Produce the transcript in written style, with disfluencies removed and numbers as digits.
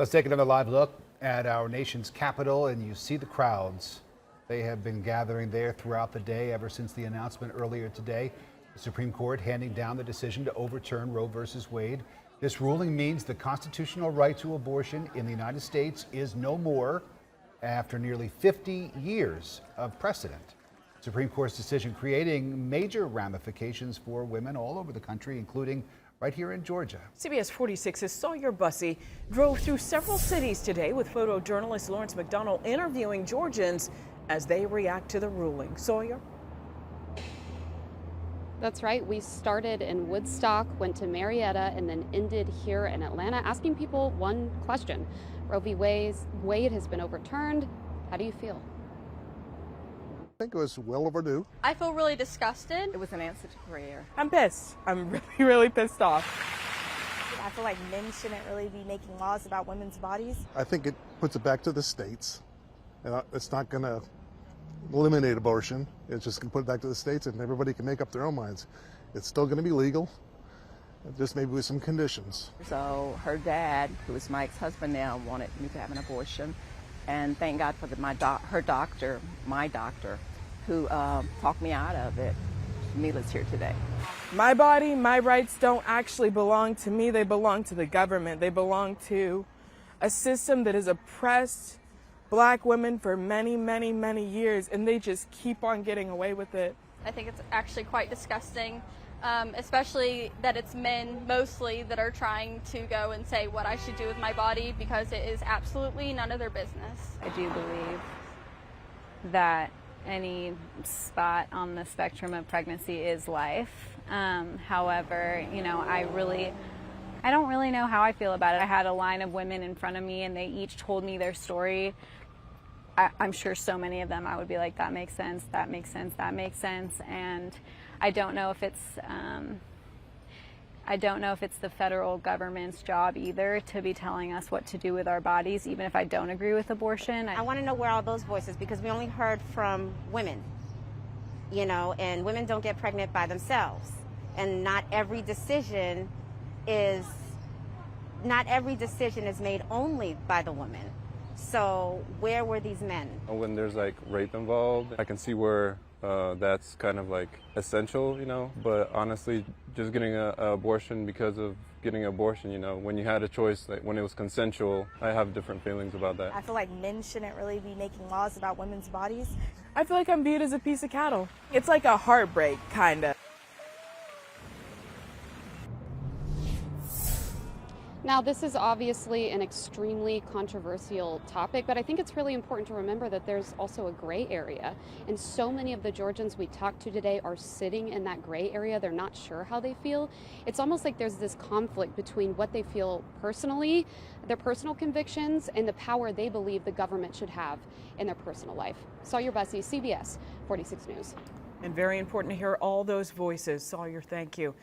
Let's take another live look at our nation's capital, and you see the crowds. They have been gathering there throughout the day ever since the announcement earlier today. The Supreme Court handing down the decision to overturn Roe versus Wade. This ruling means the constitutional right to abortion in the United States is no more after nearly 50 years of precedent. Supreme Court's decision creating major ramifications for women all over the country, including right here in Georgia. CBS 46's Sawyer Bussey drove through several cities today with photojournalist Lawrence McDonald interviewing Georgians as they react to the ruling. Sawyer? That's right. We started in Woodstock, went to Marietta, and then ended here in Atlanta, asking people one question. Roe v. Wade has been overturned. How do you feel? I think it was well overdue. I feel really disgusted. It was an answer to prayer. I'm pissed. I'm really pissed off. I feel like men shouldn't really be making laws about women's bodies. I think it puts it back to the states. And it's not going to eliminate abortion. It's just going to put it back to the states, and everybody can make up their own minds. It's still going to be legal, just maybe with some conditions. So her dad, who is my ex-husband now, wanted me to have an abortion. And thank God for her doctor, my doctor, who talked me out of it. Mila's here today. My body, my rights don't actually belong to me. They belong to the government. They belong to a system that has oppressed Black women for many, many, many years, and they just keep on getting away with it. I think it's actually quite disgusting, especially that it's men mostly that are trying to go and say what I should do with my body, because it is absolutely none of their business. I do believe that any spot on the spectrum of pregnancy is life. However, I don't really know how I feel about it. I had a line of women in front of me and they each told me their story. I'm sure so many of them I would be like, that makes sense, that makes sense, that makes sense. And I don't know if it's the federal government's job either to be telling us what to do with our bodies, even if I don't agree with abortion. I want to know where all those voices, because we only heard from women, and women don't get pregnant by themselves. And not every decision is made only by the woman. So where were these men? When there's like rape involved, I can see where that's kind of like essential, but honestly, just getting an abortion because of getting an abortion, when you had a choice, like when it was consensual, I have different feelings about that. I feel like men shouldn't really be making laws about women's bodies. I feel like I'm viewed as a piece of cattle. It's like a heartbreak, kind of. Now, this is obviously an extremely controversial topic, but I think it's really important to remember that there's also a gray area. And so many of the Georgians we talked to today are sitting in that gray area. They're not sure how they feel. It's almost like there's this conflict between what they feel personally, their personal convictions, and the power they believe the government should have in their personal life. Sawyer Bussey, CBS 46 News. And very important to hear all those voices. Sawyer, thank you.